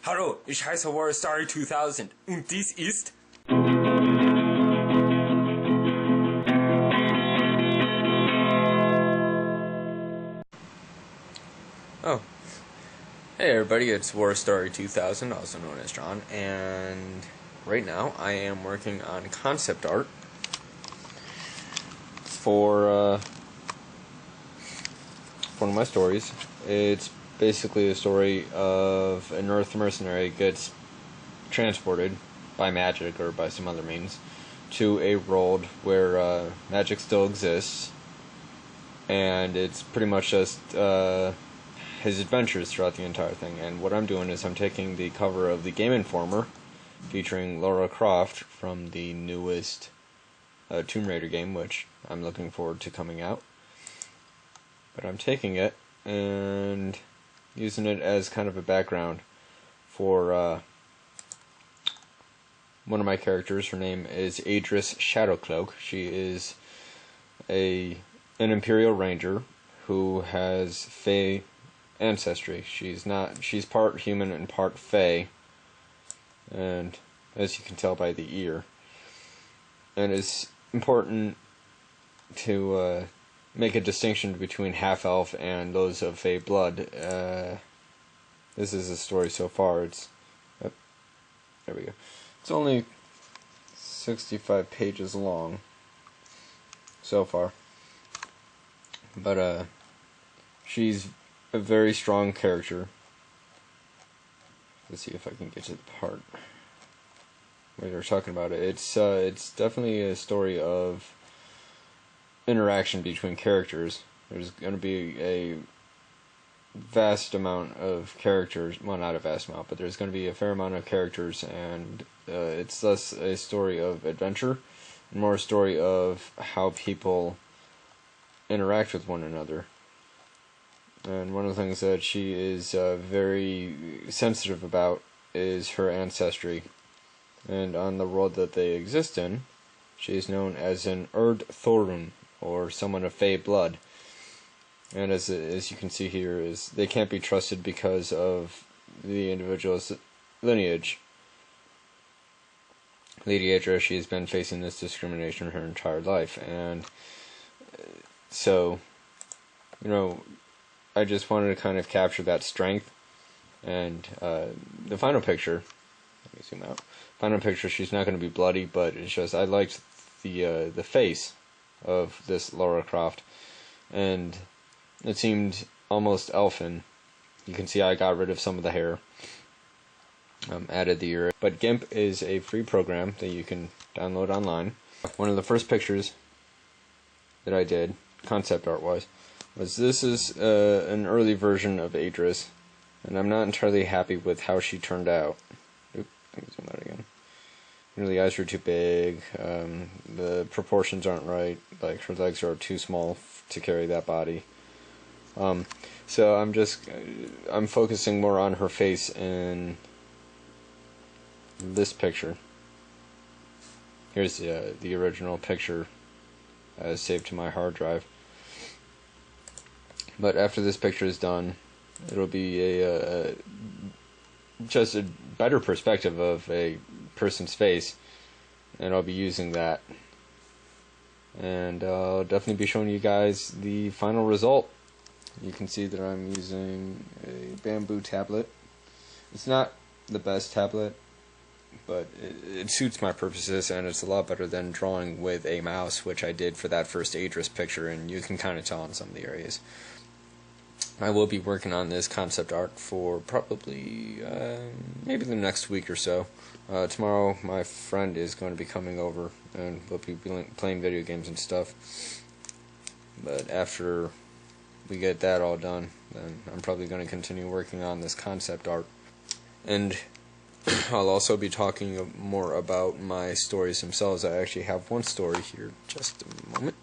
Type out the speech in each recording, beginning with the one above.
Hallo, ich heiße Wherein I 2000 und dies ist... Oh. Hey everybody, it's Wherein I 2000, also known as John, and right now I am working on concept art for one of my stories. It's basically a story of an Earth mercenary gets transported by magic or by some other means to a world where magic still exists, and it's pretty much just his adventures throughout the entire thing. And what I'm doing is I'm taking the cover of the Game Informer featuring Lara Croft from the newest Tomb Raider game, which I'm looking forward to coming out. But I'm taking it and using it as kind of a background for one of my characters. Her name is Idris Shadowcloak. She is an Imperial Ranger who has Fey ancestry. She's part human and part Fey, and as you can tell by the ear. And it's important to make a distinction between half-elf and those of Fey blood. This is a story so far. There we go. It's only 65 pages long so far, but she's a very strong character. Let's see if I can get to the part where they're talking about it. It's definitely a story of interaction between characters. There's going to be a vast amount of characters. Well, not a vast amount, but there's going to be a fair amount of characters, and it's less a story of adventure and more a story of how people interact with one another. And one of the things that she is very sensitive about is her ancestry. And on the world that they exist in, she is known as an Erd Thorun, or someone of Fey blood. And as you can see here, is they can't be trusted because of the individual's lineage. Lady Idris, she has been facing this discrimination her entire life, and so, I just wanted to kind of capture that strength. And the final picture, let me zoom out. Final picture, she's not going to be bloody, but it's just I liked the face of this Lara Croft, and it seemed almost elfin. You can see I got rid of some of the hair, added the ear. But GIMP is a free program that you can download online. One of the first pictures that I did, concept art was this is an early version of Idris, and I'm not entirely happy with how she turned out. Oop, let me zoom out again. The eyes are too big, the proportions aren't right, like her legs are too small to carry that body. So I'm focusing more on her face in this picture. Here's the original picture saved to my hard drive. But after this picture is done, it'll be just a better perspective of a person's face, and I'll be using that. And I'll definitely be showing you guys the final result. You can see that I'm using a bamboo tablet. It's not the best tablet, but it suits my purposes, and it's a lot better than drawing with a mouse, which I did for that first Idris picture, and you can kind of tell in some of the areas. I will be working on this concept art for probably maybe the next week or so. Tomorrow my friend is going to be coming over, and we'll be playing video games and stuff. But after we get that all done, then I'm probably going to continue working on this concept art. And I'll also be talking more about my stories themselves. I actually have one story here. Just a moment.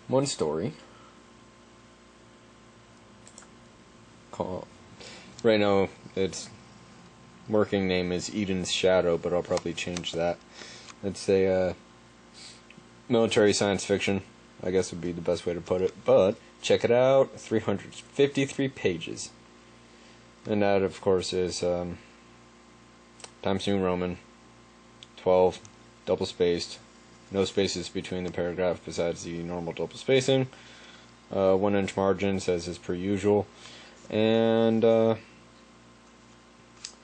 One story. Right now, its working name is Eden's Shadow, but I'll probably change that. It's a military science fiction, I guess would be the best way to put it. But check it out, 353 pages. And that, of course, is Times New Roman 12, double spaced, no spaces between the paragraph besides the normal double spacing, 1-inch margins as is per usual, and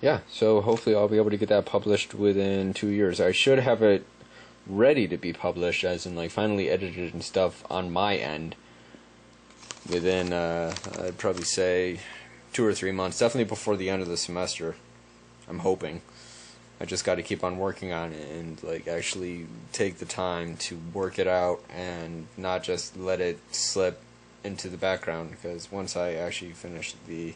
yeah, so hopefully I'll be able to get that published within 2 years. I should have it ready to be published, as in like finally edited and stuff on my end, within I'd probably say 2 or 3 months, definitely before the end of the semester. I'm hoping. I just got to keep on working on it and like actually take the time to work it out and not just let it slip into the background, because once I actually finish the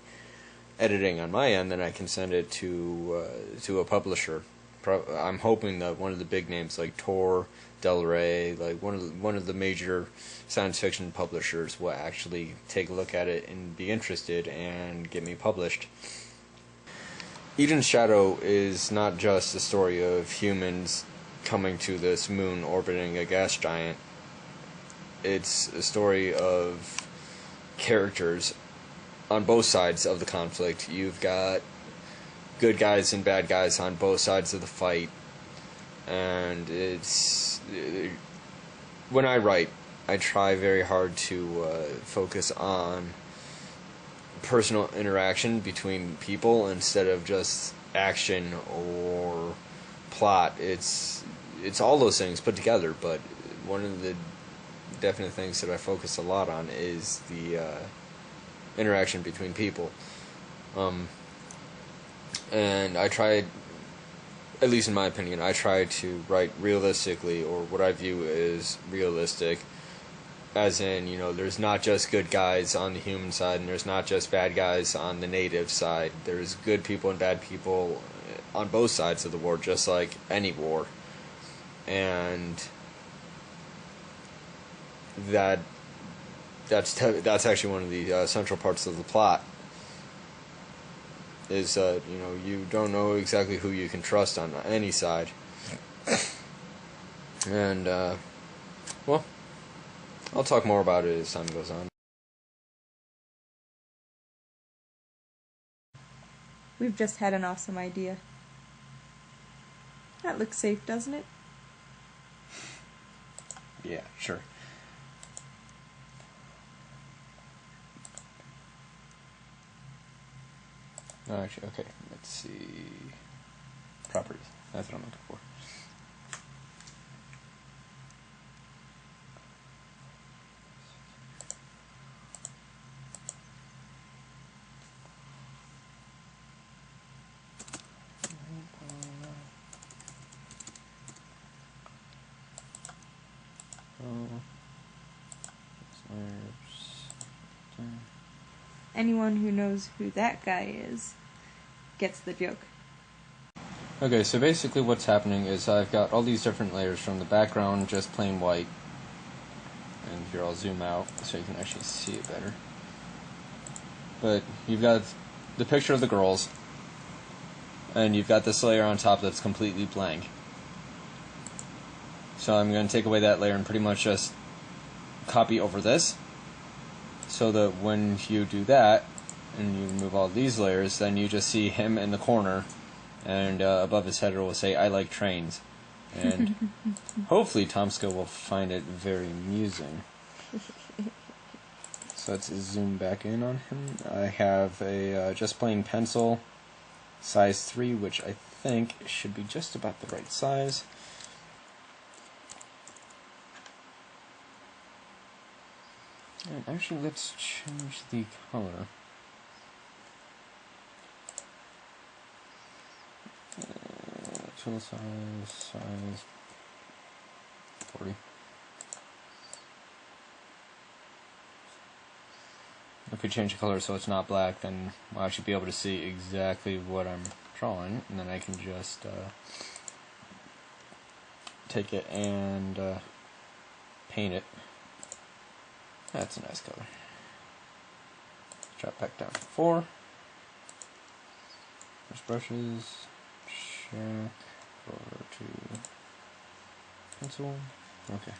editing on my end, then I can send it to a publisher. I'm hoping that one of the big names like Tor, Del Rey, like one of the major science fiction publishers will actually take a look at it and be interested and get me published. Eden's Shadow is not just a story of humans coming to this moon orbiting a gas giant. It's a story of characters on both sides of the conflict. You've got good guys and bad guys on both sides of the fight, and it's when I write, I try very hard to focus on personal interaction between people instead of just action or plot. It's all those things put together, but one of the definite things that I focus a lot on is the interaction between people. And I try, at least in my opinion, I try to write realistically, or what I view as realistic, as in, you know, there's not just good guys on the human side, and there's not just bad guys on the native side. There's good people and bad people on both sides of the war, just like any war. And that's actually one of the central parts of the plot. Is you know, you don't know exactly who you can trust on any side. And well, I'll talk more about it as time goes on. We've just had an awesome idea. That looks safe, doesn't it? Yeah, sure. No, actually, okay, let's see. Properties. That's what I'm looking for. Anyone who knows who that guy is gets the joke. Okay, so basically what's happening is I've got all these different layers from the background, just plain white. And here I'll zoom out so you can actually see it better. But you've got the picture of the girls, and you've got this layer on top that's completely blank. So I'm going to take away that layer and pretty much just copy over this, so that when you do that, and you remove all these layers, then you just see him in the corner, and above his header will say, "I like trains." And hopefully Tomska will find it very amusing. So let's zoom back in on him. I have a just plain pencil, size 3, which I think should be just about the right size. And actually, let's change the color. Tool size 40. If we change the color so it's not black, then we'll actually be able to see exactly what I'm drawing, and then I can just take it and paint it. That's a nice color. Drop back down to 4. There's brushes. Check. Over to pencil. Okay.